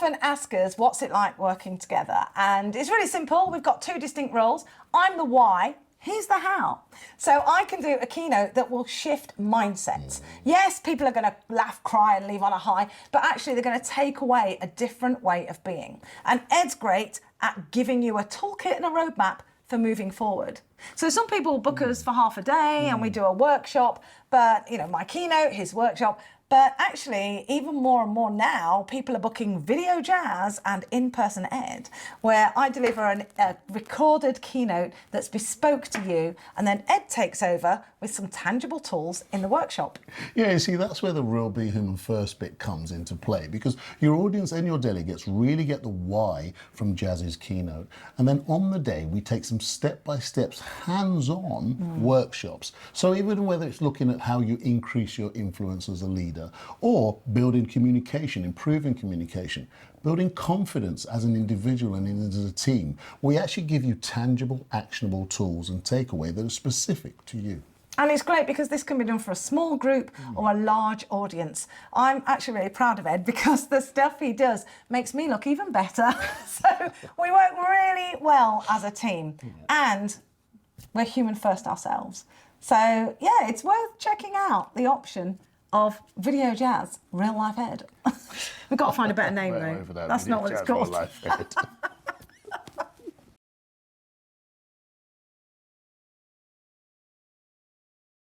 often ask us, what's it like working together? And it's really simple. We've got two distinct roles. I'm the why. Here's the how. So I can do a keynote that will shift mindsets. Yes, people are going to laugh, cry and leave on a high, but actually they're going to take away a different way of being. And Ed's great at giving you a toolkit and a roadmap for moving forward. So some people book us for half a day and we do a workshop, but my keynote, his workshop. But actually, even more and more now, people are booking video jazz and in-person Ed, where I deliver a recorded keynote that's bespoke to you, and then Ed takes over with some tangible tools in the workshop. Yeah, you see, that's where the real Be Human First bit comes into play, because your audience and your delegates really get the why from Jazz's keynote. And then on the day, we take some step-by-step, hands-on workshops. So even whether it's looking at how you increase your influence as a leader, or building communication, improving communication, building confidence as an individual and as a team, we actually give you tangible, actionable tools and takeaway that are specific to you. And it's great because this can be done for a small group or a large audience. I'm actually really proud of Ed because the stuff he does makes me look even better. So we work really well as a team, and we're human first ourselves. So yeah, it's worth checking out the option of Video Jazz, Real Life Ed. We've got to find a better name though. That's not what it's called.